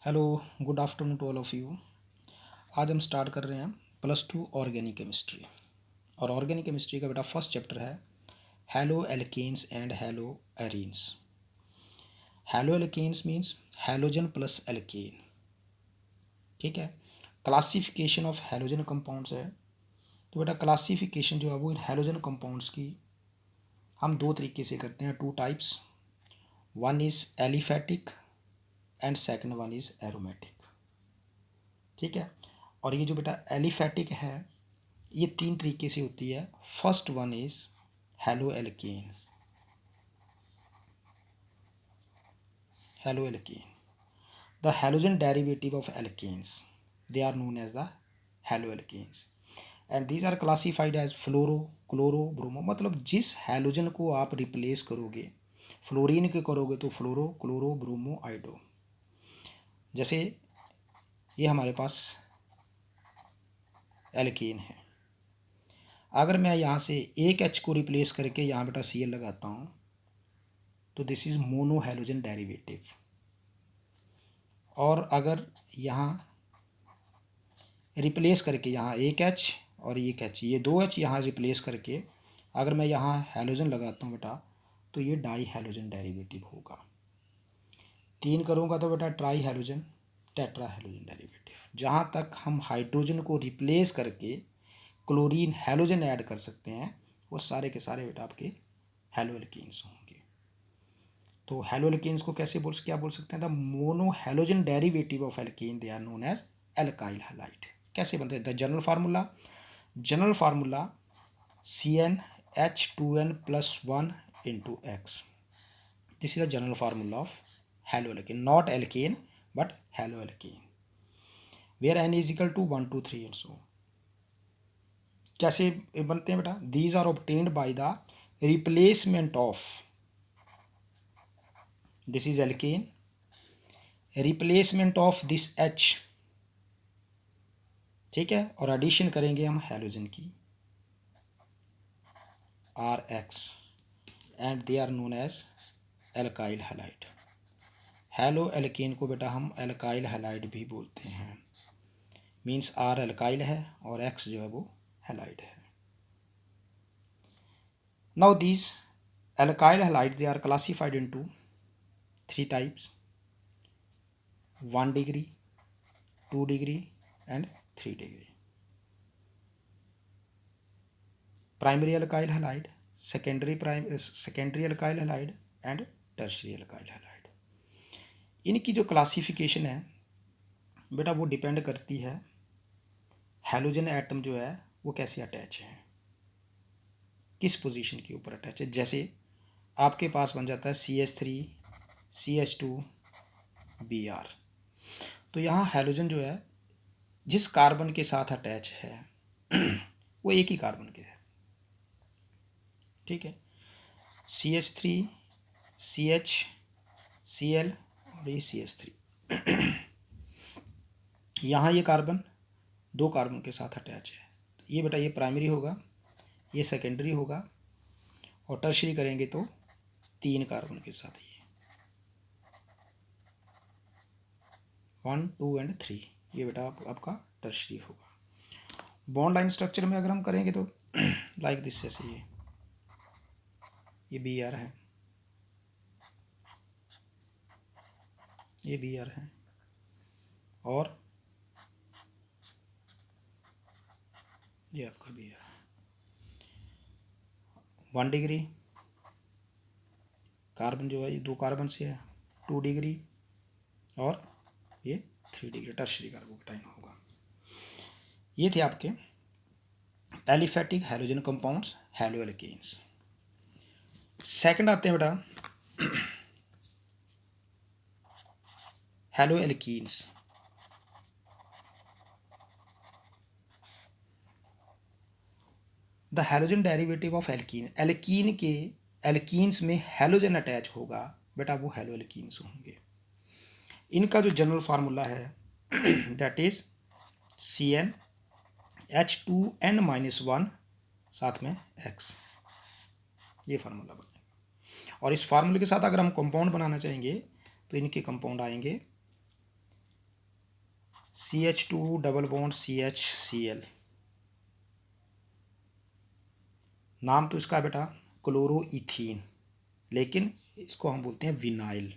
Hello, good afternoon to all of you. आज हम start कर रहे हैं +2 ऑर्गेनिक केमिस्ट्री। और ऑर्गेनिक केमिस्ट्री का बेटा फर्स्ट चैप्टर है haloalkanes and haloarenes. Haloalkanes means halogen plus alkane. ठीक है। क्लासिफिकेशन ऑफ हैलोजन कंपाउंड्स है। तो बेटा क्लासिफिकेशन जो है वो इन हैलोजन कंपाउंड्स की हम दो तरीके से करते हैं, two types. One is aliphatic and second one is aromatic. ठीक है। और ये जो बेटा एलिफेटिक है ये तीन तरीके से होती है। First one is haloalkanes. Haloalkane, the halogen derivative of alkanes, they are known as the haloalkanes and these are classified as fluoro, chloro, bromo. मतलब जिस हैलोजन को आप रिप्लेस करोगे, फ्लोरीन के करोगे तो फ्लोरो, क्लोरो, ब्रोमो, आइडो। जैसे ये हमारे पास एल्केन है, अगर मैं यहाँ से एक एच को रिप्लेस करके यहाँ बेटा सी एल लगाता हूँ तो this is mono halogen derivative. और अगर यहाँ रिप्लेस करके यहाँ एक एच और एक एच, ये दो एच यहाँ रिप्लेस करके अगर मैं यहाँ हैलोजन लगाता हूँ बेटा तो ये डाई हैलोजन डेरिवेटिव होगा। तीन करूँगा तो बेटा try halogen, tetra halogen derivative. जहाँ तक हम हाइड्रोजन को रिप्लेस करके क्लोरीन हैलोजन ऐड कर सकते हैं वो सारे के सारे बेटा आपके हैलो एल्केन्स होंगे। तो हैलो एल्केन्स को क्या बोल सकते हैं? The mono halogen derivative of alkane, they are known as alkyl halide. कैसे बनते हैं? The general formula CnH2n+1 into X। This is the general formula of haloalkane, not alkane but haloalkane, where n is equal to 1 2 3 and so. कैसे बनते हैं बेटा? These are obtained by the replacement of, this is alkane, replacement of this H, ठीक है, और addition करेंगे हम halogen की RX and they are known as alkyl halide. Haloalkane को बेटा हम एल्काइल हैलाइड भी बोलते हैं, मीन्स R एल्काइल है और X जो है वो हैलाइड है। Now these alkyl halide they are classified into three types, 1 degree, 2 degree and 3 degree. Primary alkyl halide, secondary alkyl halide and tertiary alkyl halide. इनकी जो क्लासिफिकेशन है बेटा वो डिपेंड करती है हैलोजन एटम जो है वो कैसे अटैच है, किस पोजीशन के ऊपर अटैच है। जैसे आपके पास बन जाता है CH3 CH2 Br, तो यहाँ हैलोजन जो है जिस कार्बन के साथ अटैच है वो एक ही कार्बन के है। ठीक है, CH3 CH Cl और ये CH3 यहाँ ये कार्बन दो कार्बन के साथ अटैच है। ये बेटा ये प्राइमरी होगा, ये सेकेंडरी होगा और टर्शरी करेंगे तो तीन कार्बन के साथ ये 1 2 एंड 3, ये बेटा आपका टर्शरी होगा। बॉन्ड लाइन स्ट्रक्चर में अगर हम करेंगे तो लाइक दिस, जैसे ये Br है, ये Br है और ये आपका Br। 1 डिग्री कार्बन जो है ये दो कार्बन से है, 2 डिग्री और ये 3 डिग्री टर्शरी कार्बोकेटाइन होगा। ये थे आपके aliphatic halogen compounds, haloalkanes. Second आते हैं बेटा haloalkenes. The halogen derivative of alkene, alkene के एल्कीन्स में हैलोजन अटैच होगा बेटा वो हैलो एल्कीन्स होंगे। इनका जो जनरल फार्मूला है दैट इज CnH2n-1 साथ में X, ये फार्मूला बनेगा। और इस फार्मूले के साथ अगर हम कंपाउंड बनाना चाहेंगे तो इनके कंपाउंड आएंगे CH2 डबल बॉन्ड CHCl, नाम तो इसका बेटा क्लोरोइथीन, लेकिन इसको हम बोलते हैं विनाइल।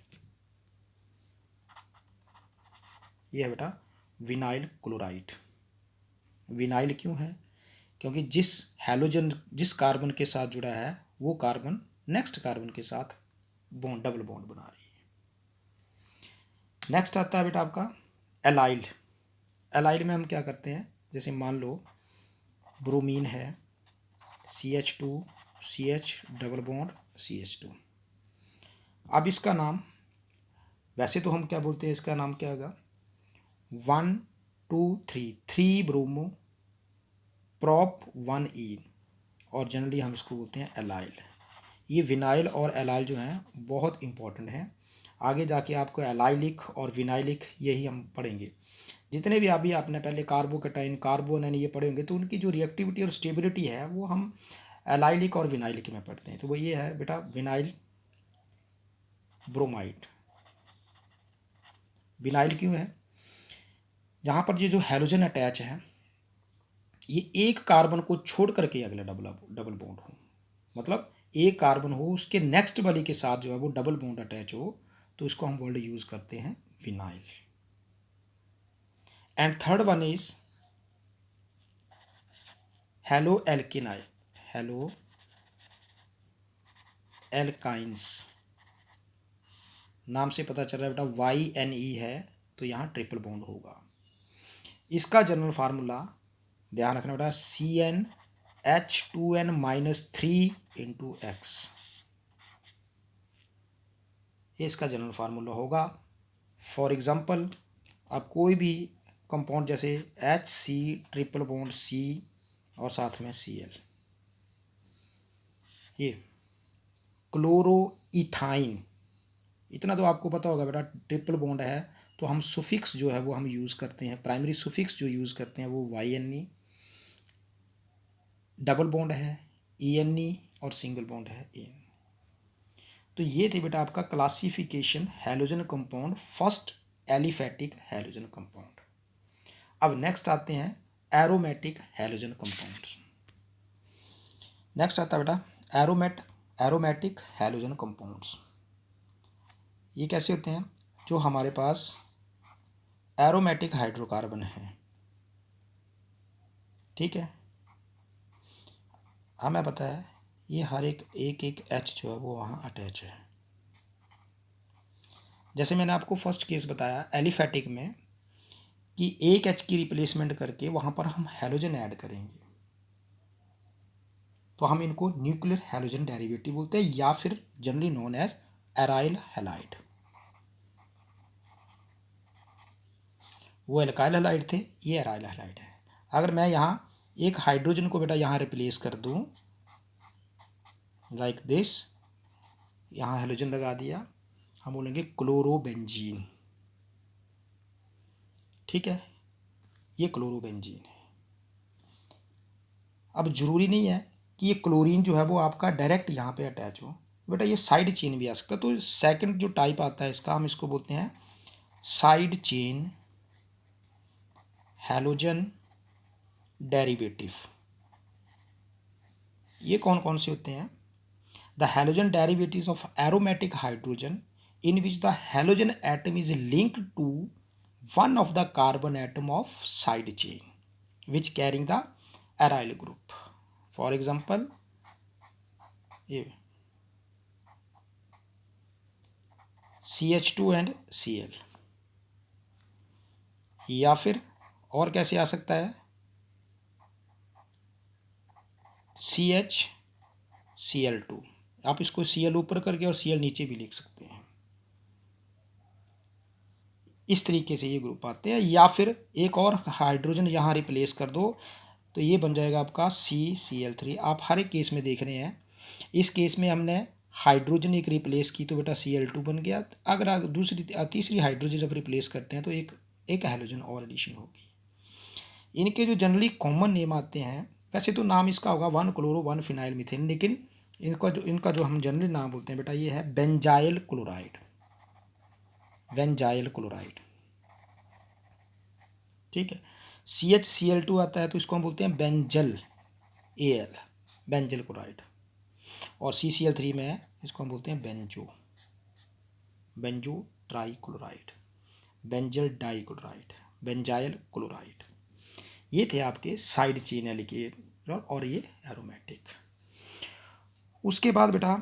ये है बेटा विनाइल क्लोराइड। विनाइल क्यों है? क्योंकि जिस हैलोजन जिस कार्बन के साथ जुड़ा है वो कार्बन नेक्स्ट कार्बन के साथ बॉन्ड डबल बॉन्ड बना रही है। नेक्स्ट आता है बेटा आपका एलाइल। एलाइल में हम क्या करते हैं, जैसे मान लो ब्रोमीन है, CH2 CH double bond CH2। अब इसका नाम, वैसे तो हम क्या बोलते हैं, इसका नाम क्या होगा, 1 2 3 ब्रोमो प्रॉप 1 ईन, और जनरली हम इसको बोलते हैं एलाइल। ये विनाइल और एलाइल जो हैं बहुत इंपॉर्टेंट हैं। आगे जाके आपको एलाइलिक और विनाइलिक यही हम पढ़ेंगे। जितने भी अभी आपने पहले कार्बोकेटाइन कार्बोनेन ये पढ़े होंगे, तो उनकी जो रिएक्टिविटी और स्टेबिलिटी है वो हम एलाइलिक और विनाइलिक में पढ़ते हैं। तो वो ये है बेटा विनाइल ब्रोमाइड। विनाइल क्यों है? यहाँ पर ये जो हैलोजन अटैच है ये एक कार्बन को छोड़ करके अगला डबल बॉन्ड हो, मतलब एक कार्बन हो उसके नेक्स्ट वाली के साथ जो है वो डबल बॉन्ड अटैच हो, तो इसको हम वर्ड यूज करते हैं vinyl. And third one is halo alkyne, halo alkynes. नाम से पता चल रहा है बेटा YNE है, तो यहाँ ट्रिपल बॉन्ड होगा। इसका जनरल फार्मूला ध्यान रखना बेटा, CnH2n-3 ये इसका जनरल फार्मूला होगा। फॉर एग्जांपल आप कोई भी कंपाउंड जैसे HC ट्रिपल बॉन्ड C और साथ में Cl, ये क्लोरोइथाइन, इतना तो आपको पता होगा बेटा, ट्रिपल बॉन्ड है तो हम सुफिक्स जो है वो हम यूज़ करते हैं, प्राइमरी सुफिक्स जो यूज़ करते हैं वो YNE, डबल बॉन्ड है ENE और सिंगल बॉन्ड है AN। तो ये थे बेटा आपका classification halogen compound, first aliphatic halogen compound. अब नेक्स्ट आते हैं एरोमेटिक हैलोजन कंपाउंड्स। नेक्स्ट आता है बेटा एरोमेटिक हैलोजन कंपाउंड्स। ये कैसे होते हैं? जो हमारे पास एरोमेटिक हाइड्रोकार्बन है, ठीक है, हमें पता है ये हर एक H जो है वो वहाँ अटैच है। जैसे मैंने आपको फर्स्ट केस बताया एलिफैटिक में कि एक H की रिप्लेसमेंट करके वहाँ पर हम हैलोजन ऐड करेंगे, तो हम इनको न्यूक्लियर हैलोजन डेरिवेटिव बोलते हैं, या फिर generally known as aryl halide. वो एल्काइल हैलाइड थे, ये एराइल हैलाइड है। अगर मैं यहाँ एक हाइड्रोजन को बेटा यहाँ रिप्लेस कर दूँ लाइक दिस, यहाँ हैलोजन लगा दिया, हम बोलेंगे क्लोरोबेंजीन, ठीक है, ये क्लोरोबेंजीन है। अब जरूरी नहीं है कि ये क्लोरीन जो है वो आपका डायरेक्ट यहाँ पे अटैच हो, बेटा ये साइड चेन भी आ सकता है। तो सेकंड जो टाइप आता है इसका, हम इसको बोलते हैं साइड चेन हैलोजन डेरिवेटिव। ये कौन कौन से होते हैं? The halogen derivatives of aromatic hydrogen in which the halogen atom is linked to one of the carbon atom of side chain which carrying the aryl group. For example ये CH2 and Cl, या फिर और कैसे आ सकता है CH Cl2, आप इसको Cl ऊपर करके और Cl नीचे भी लिख सकते हैं। इस तरीके से ये ग्रुप आते हैं, या फिर एक और हाइड्रोजन यहाँ रिप्लेस कर दो तो ये बन जाएगा आपका CCl3। आप हर एक केस में देख रहे हैं, इस केस में हमने हाइड्रोजन एक रिप्लेस की तो बेटा Cl2 बन गया। अगर दूसरी तीसरी हाइड्रोजन जब रिप्लेस करते हैं तो एक हैलोजन और एडिशन होगी। इनके जो जनरली कॉमन नेम आते हैं, वैसे तो नाम इसका होगा 1 क्लोरो 1 फिनाइल मीथेन, लेकिन इनका जो हम जनरली नाम बोलते हैं बेटा ये है बेंजाइल क्लोराइड। बेंजाइल क्लोराइड, ठीक है। CHCl2 आता है तो इसको हम बोलते हैं बेंजल, Al, बेंजल क्लोराइड। और CCl3 में है, इसको हम बोलते हैं banjo trichloride, benzyl डाईक्लोराइड, benzyl chloride. ये थे आपके साइड चेन एल्केन और ये एरोमेटिक। उसके बाद बेटा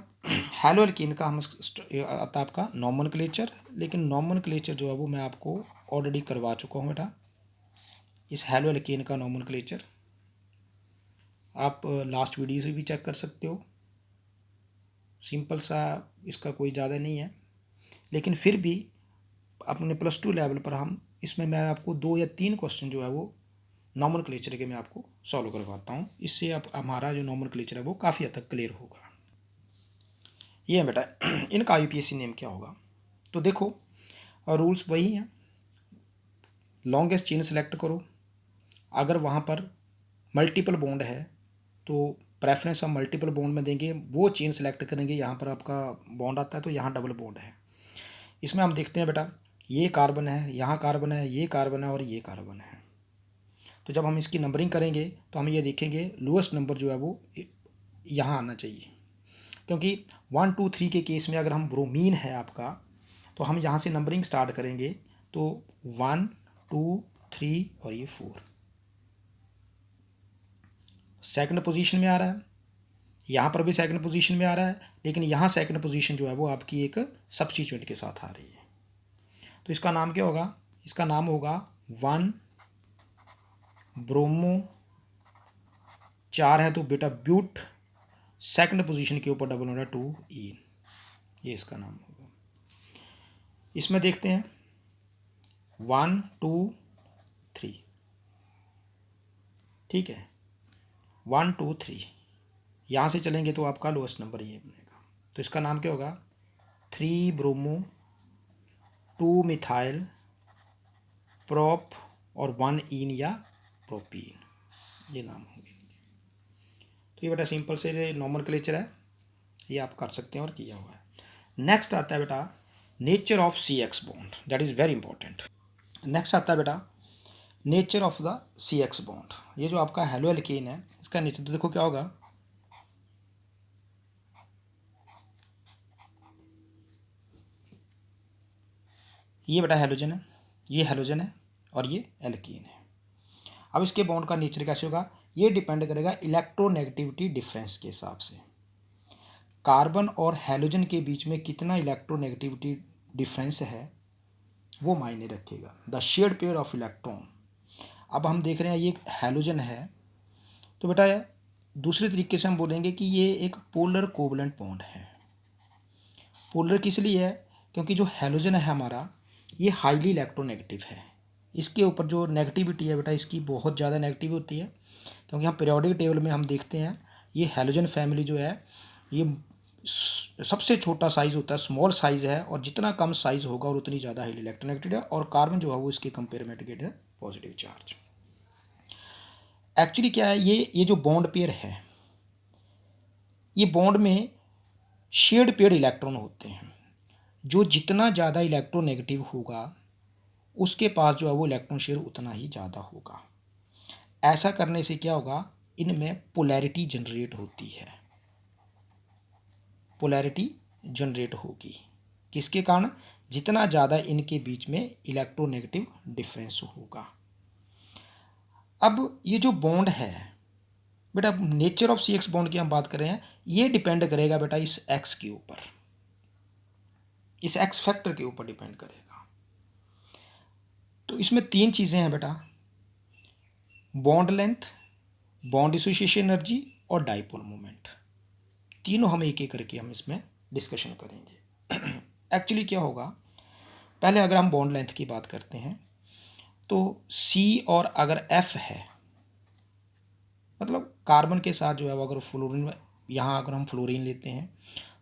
हैलो एल्केन का हम आता आपका नॉमेनक्लेचर, लेकिन नॉमेनक्लेचर जो है वो मैं आपको ऑलरेडी करवा चुका हूँ बेटा। इस हैलो एल्केन का नॉमेनक्लेचर आप लास्ट वीडियो से भी चेक कर सकते हो। सिंपल सा, इसका कोई ज़्यादा नहीं है, लेकिन फिर भी अपने +2 लेवल पर हम इसमें मैं आपको 2 या 3 क्वेश्चन जो है वो नॉमेनक्लेचर के मैं आपको सॉल्व करवाता हूँ। इससे आप हमारा जो नॉमेनक्लेचर है वो काफ़ी हद तक क्लियर होगा। ये है बेटा इनका IUPAC नेम क्या होगा। तो देखो रूल्स वही हैं, लॉन्गेस्ट चेन सेलेक्ट करो, अगर वहाँ पर मल्टीपल बॉन्ड है तो प्रेफरेंस हम मल्टीपल बॉन्ड में देंगे, वो चेन सेलेक्ट करेंगे। यहाँ पर आपका बॉन्ड आता है तो यहाँ डबल बॉन्ड है। इसमें हम देखते हैं बेटा ये कार्बन है, यहाँ कार्बन है, ये कार्बन है और ये कार्बन है। तो जब हम इसकी नंबरिंग करेंगे तो हम ये देखेंगे लोएस्ट नंबर जो है वो यहाँ आना चाहिए, क्योंकि 1 2 3 के केस में अगर हम ब्रोमीन है आपका तो हम यहाँ से नंबरिंग स्टार्ट करेंगे तो 1 2 3 और ये 4 सेकंड पोजीशन में आ रहा है, यहाँ पर भी सेकंड पोजीशन में आ रहा है, लेकिन यहाँ सेकंड पोजीशन जो है वो आपकी एक सब्स्टिट्यूएंट के साथ आ रही है। तो इसका नाम क्या होगा, इसका नाम होगा 1 ब्रोमो, 4 है तो बेटा ब्यूट, सेकंड पोजीशन के ऊपर डबल हो रहा है 2 ईन, ये इसका नाम होगा। इसमें देखते हैं 1 2 3, ठीक है 1 2 3, यहाँ से चलेंगे तो आपका लोएस्ट नंबर ये बनेगा। तो इसका नाम क्या होगा 3 ब्रोमो 2 मिथाइल प्रोप और 1 ईन या प्रोपीन, ये नाम होंगे। तो ये बेटा सिंपल से नॉमेनक्लेचर है, ये आप कर सकते हैं और किया हुआ है। नेक्स्ट आता है बेटा nature of CX bond, that is very important. Next आता है बेटा nature of the CX bond. ये जो आपका हैलो एल्केन है इसका नेचर तो देखो क्या होगा, ये बेटा हैलोजन है, ये हैलोजन है और ये एल्कीन है। अब इसके बॉन्ड का नेचर कैसे होगा, ये डिपेंड करेगा इलेक्ट्रोनेगेटिविटी डिफरेंस के हिसाब से। कार्बन और हैलोजन के बीच में कितना इलेक्ट्रोनेगेटिविटी डिफरेंस है वो मायने रखेगा, the shared pair of electron. अब हम देख रहे हैं ये हैलोजन है तो बेटा दूसरे तरीके से हम बोलेंगे कि ये एक पोलर कोवलेंट बॉन्ड है। पोलर किस लिए है, क्योंकि जो हैलोजन है हमारा ये हाईली इलेक्ट्रोनेगेटिव है, इसके ऊपर जो नेगेटिविटी है बेटा इसकी बहुत ज़्यादा नेगेटिव होती है। क्योंकि हम पीरियोडिक टेबल में हम देखते हैं ये हैलोजन फैमिली जो है ये सबसे छोटा साइज़ होता है, स्मॉल साइज़ है, और जितना कम साइज़ होगा और उतनी ज़्यादा हाईली इलेक्ट्रोनेगेटिव है, और कार्बन जो है वो इसके कंपेयर में गेट है पॉजिटिव चार्ज। एक्चुअली क्या है, ये जो बॉन्ड पेयर है ये बॉन्ड में शेयर्ड पेयर इलेक्ट्रॉन होते हैं। जो जितना ज़्यादा इलेक्ट्रोनेगेटिव होगा उसके पास जो है वो इलेक्ट्रॉन शेयर उतना ही ज़्यादा होगा। ऐसा करने से क्या होगा, इनमें पोलैरिटी जनरेट होती है, पोलैरिटी जनरेट होगी किसके कारण, जितना ज़्यादा इनके बीच में इलेक्ट्रोनेगेटिव डिफरेंस होगा। अब ये जो बॉन्ड है बेटा नेचर ऑफ CX बॉन्ड की हम बात कर रहे हैं, ये डिपेंड करेगा बेटा इस X के ऊपर, इस X फैक्टर के ऊपर डिपेंड करेगा। तो इसमें 3 चीज़ें हैं बेटा, bond length, bond dissociation energy और डाइपोल मोमेंट। तीनों हम एक एक करके हम इसमें डिस्कशन करेंगे। एक्चुअली क्या होगा, पहले अगर हम बॉन्ड लेंथ की बात करते हैं तो C और अगर F है, मतलब कार्बन के साथ जो है वो अगर फ्लोरीन, यहाँ अगर हम फ्लोरीन लेते हैं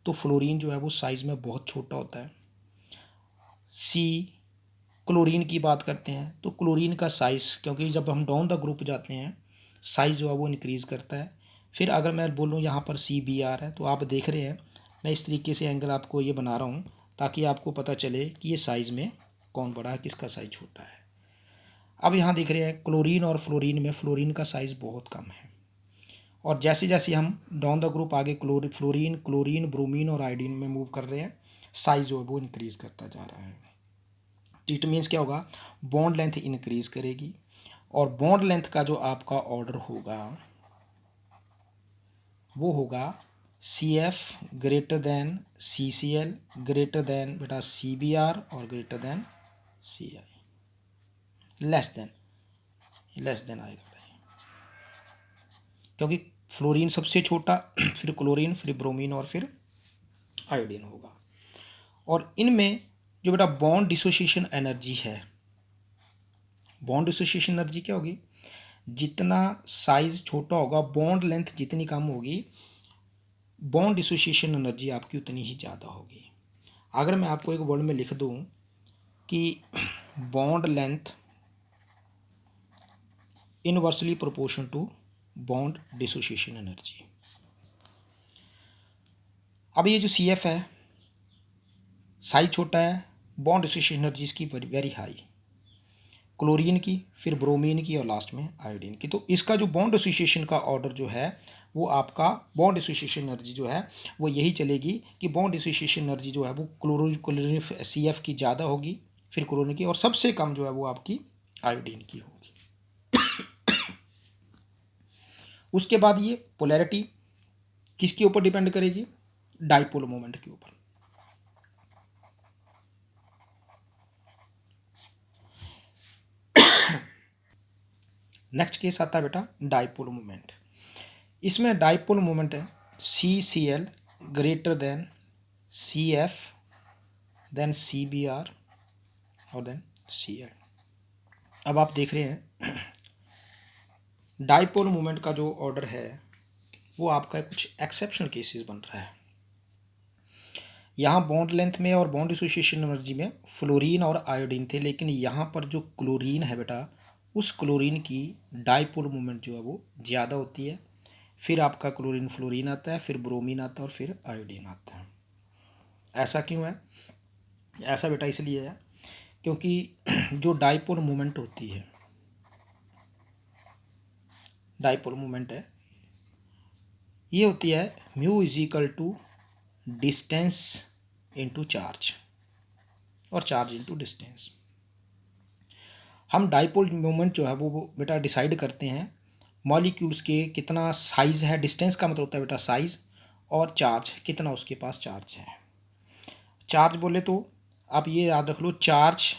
तो फ्लोरीन जो है वो साइज़ में बहुत छोटा होता है। C क्लोरीन की बात करते हैं तो क्लोरीन का साइज़, क्योंकि जब हम डाउन द ग्रुप जाते हैं साइज़ जो है वो इंक्रीज़ करता है। फिर अगर मैं बोलूँ यहाँ पर CBr है तो आप देख रहे हैं मैं इस तरीके से एंगल आपको ये बना रहा हूँ ताकि आपको पता चले कि ये साइज़ में कौन बड़ा है किसका साइज़ छोटा है। अब यहाँ देख रहे हैं क्लोरीन और फ्लोरीन में फ्लोरीन का साइज़ बहुत कम है, और जैसे जैसे हम डाउन द ग्रुप आगे फ्लोरीन, क्लोरीन, ब्रोमीन और आयोडीन में मूव कर रहे हैं, साइज़ जो है वो इंक्रीज करता जा रहा है। इट मीन्स क्या होगा, बॉन्ड लेंथ इंक्रीज करेगी, और बॉन्ड लेंथ का जो आपका ऑर्डर होगा वो होगा CF greater than CCl greater then बेटा CBr और greater than CI, less than आएगा भाई, क्योंकि फ्लोरीन सबसे छोटा, फिर क्लोरीन, फिर ब्रोमीन और फिर आयोडीन होगा। और इनमें जो बेटा बॉन्ड डिसोसिएशन एनर्जी है, बॉन्ड डिसोसिएशन एनर्जी क्या होगी, जितना साइज छोटा होगा, बॉन्ड लेंथ जितनी कम होगी, बॉन्ड डिसोसिएशन एनर्जी आपकी उतनी ही ज़्यादा होगी। अगर मैं आपको एक वर्ड में लिख दूं कि bond length inversely proportion to bond dissociation energy. अब ये जो CF है, साइज छोटा है, बॉन्ड डिसोसिएशन एनर्जी इसकी वेरी हाई, क्लोरीन की, फिर ब्रोमीन की और लास्ट में आयोडीन की। तो इसका जो बॉन्ड एसोसिएशन का ऑर्डर जो है वो आपका बॉन्ड एसोसिएशन एनर्जी जो है वो यही चलेगी कि बॉन्ड एसोसिएशन एनर्जी जो है वो क्लोरीन CF की ज़्यादा होगी, फिर क्लोरीन की, और सबसे कम जो है वो आपकी आयोडीन की होगी। उसके बाद ये पोलैरिटी किसके ऊपर डिपेंड करेगी, डाइपोल मोमेंट के ऊपर। नेक्स्ट केस आता है बेटा डाइपोल मोमेंट। इसमें डाइपोल मोमेंट है CCl greater than CF than CBr और देन CI। अब आप देख रहे हैं डाइपोल मोमेंट का जो ऑर्डर है वो आपका कुछ एक्सेप्शनल केसेस बन रहा है। यहाँ बॉन्ड लेंथ में और बॉन्ड एसोसिएशन एनर्जी में फ्लोरीन और आयोडीन थे, लेकिन यहाँ पर जो क्लोरीन है बेटा, उस क्लोरीन की डाइपोल मोमेंट जो है वो ज़्यादा होती है, फिर आपका क्लोरीन फ्लोरीन आता है, फिर ब्रोमीन आता है और फिर आयोडीन आता है। ऐसा क्यों है? ऐसा बेटा इसलिए है क्योंकि जो डाइपोल मोमेंट होती है, डाइपोल मोमेंट है, ये होती है mu is equal to distance into charge और चार्ज इनटू डिस्टेंस। हम डाइपोल मोमेंट जो है वो बेटा डिसाइड करते हैं मॉलिक्यूल्स के कितना साइज़ है, डिस्टेंस का मतलब होता है बेटा साइज़, और चार्ज कितना उसके पास चार्ज है। चार्ज बोले तो आप ये याद रख लो, चार्ज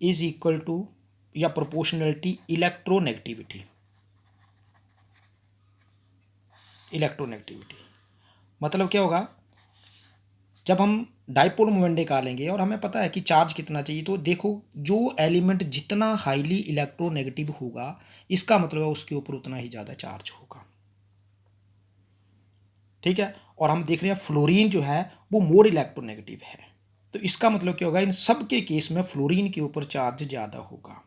इज इक्वल टू या प्रोपोर्शनलिटी इलेक्ट्रोनेगेटिविटी। इलेक्ट्रोनेगेटिविटी मतलब क्या होगा, जब हम डाइपोल मोमेंट निकालेंगे और हमें पता है कि चार्ज कितना चाहिए, तो देखो जो एलिमेंट जितना हाईली इलेक्ट्रोनेगेटिव होगा इसका मतलब है उसके ऊपर उतना ही ज़्यादा चार्ज होगा। ठीक है, और हम देख रहे हैं फ्लोरीन जो है वो मोर इलेक्ट्रोनेगेटिव है, तो इसका मतलब क्या होगा, इन सब के केस में फ्लोरीन के ऊपर चार्ज ज़्यादा होगा।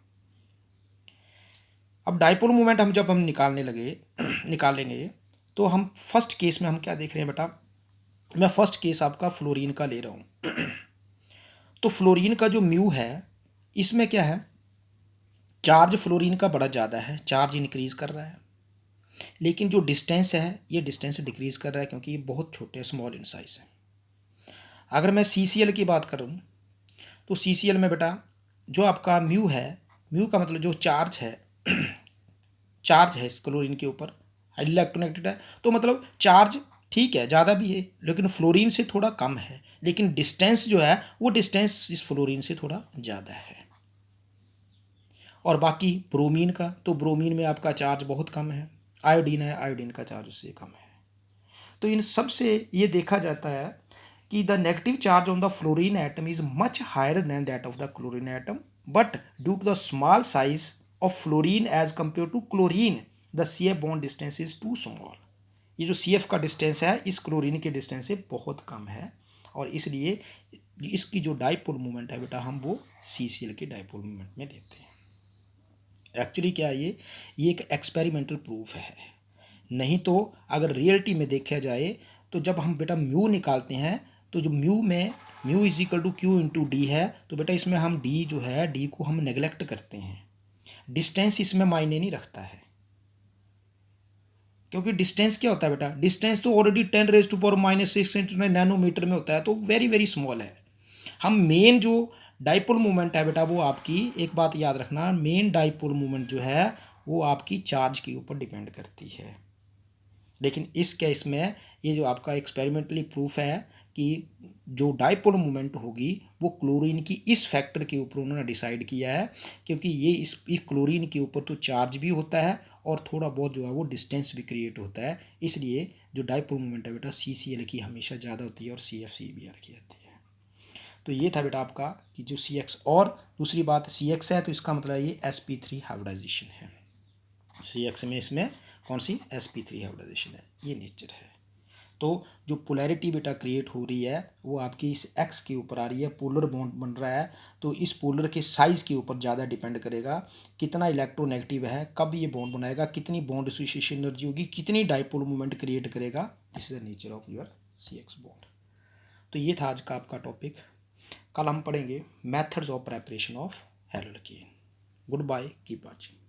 अब डाइपोल मोमेंट जब हम निकालेंगे तो हम फर्स्ट केस में हम क्या देख रहे हैं बेटा, मैं फर्स्ट केस आपका फ्लोरीन का ले रहा हूँ। तो फ्लोरीन का जो म्यू है इसमें क्या है, चार्ज फ्लोरीन का बड़ा ज़्यादा है, चार्ज इंक्रीज कर रहा है, लेकिन जो डिस्टेंस है ये डिस्टेंस डिक्रीज कर रहा है क्योंकि ये बहुत छोटे स्मॉल इन साइज है। अगर मैं CCl की बात करूँ तो CCl में बेटा जो आपका म्यू है, म्यू का मतलब जो चार्ज है, चार्ज है इस क्लोरीन के ऊपर, इलेक्ट्रोनेगेटिव है, तो मतलब चार्ज ठीक है ज़्यादा भी है लेकिन फ्लोरीन से थोड़ा कम है, लेकिन डिस्टेंस जो है वो डिस्टेंस इस फ्लोरीन से थोड़ा ज़्यादा है। और बाकी ब्रोमीन का, तो ब्रोमीन में आपका चार्ज बहुत कम है, आयोडीन है, आयोडीन का चार्ज उससे कम है। तो इन सब से ये देखा जाता है कि the negative charge on the fluorine atom is much higher than that of the chlorine atom, but due to the small size of fluorine as compare to chlorine the CF bond distance is too small. ये जो CF का distance है इस chlorine के distance से बहुत कम है, और इसलिए इसकी जो डाइपोल मोमेंट है बेटा हम वो CCl के डाइपोल मोमेंट में देते हैं। एक्चुअली क्या है, ये एक एक्सपेरिमेंटल प्रूफ है, नहीं तो अगर रियलिटी में देखा जाए तो जब हम बेटा म्यू निकालते हैं तो जो mu is equal to q into d है, तो बेटा इसमें हम डी जो है, डी को हम नेग्लेक्ट करते हैं, डिस्टेंस इसमें मायने नहीं रखता है, क्योंकि डिस्टेंस क्या होता है बेटा, डिस्टेंस तो ऑलरेडी 10⁻⁻⁶ नैनोमीटर में होता है, तो वेरी वेरी स्मॉल है। हम मेन जो डाइपोल मोमेंट है बेटा, वो आपकी एक बात याद रखना, मेन डाइपोल मोमेंट जो है वो आपकी चार्ज के ऊपर डिपेंड करती है। लेकिन इस केस में ये जो आपका एक्सपेरिमेंटली प्रूफ है कि जो डाइपोल मोमेंट होगी वो क्लोरीन की इस फैक्टर के ऊपर उन्होंने डिसाइड किया है, क्योंकि ये इस क्लोरीन के ऊपर तो चार्ज भी होता है और थोड़ा बहुत जो है वो डिस्टेंस भी क्रिएट होता है, इसलिए जो डाइपोल मोमेंट है बेटा CCl की हमेशा ज़्यादा होती है और CFCbr की आती है। तो ये था बेटा आपका कि जो CX, और दूसरी बात CX है तो इसका मतलब ये sp3 हाइब्रिडाइजेशन है। CX में इसमें कौन सी sp3 हाइब्रिडाइजेशन है, ये नेचर है। तो जो पोलैरिटी बेटा क्रिएट हो रही है वो आपकी इस एक्स के ऊपर आ रही है, पोलर बॉन्ड बन रहा है, तो इस पोलर के साइज़ के ऊपर ज़्यादा डिपेंड करेगा, कितना इलेक्ट्रोनेगेटिव है, कब ये बॉन्ड बनाएगा, कितनी बॉन्ड एसोसिएशन एनर्जी होगी, कितनी डाइपोल मूवमेंट क्रिएट करेगा, this is the nature of your CX bond. तो ये था आज का आपका टॉपिक। कल हम पढ़ेंगे methods of preparation of haloalkane. Good bye, keep watching.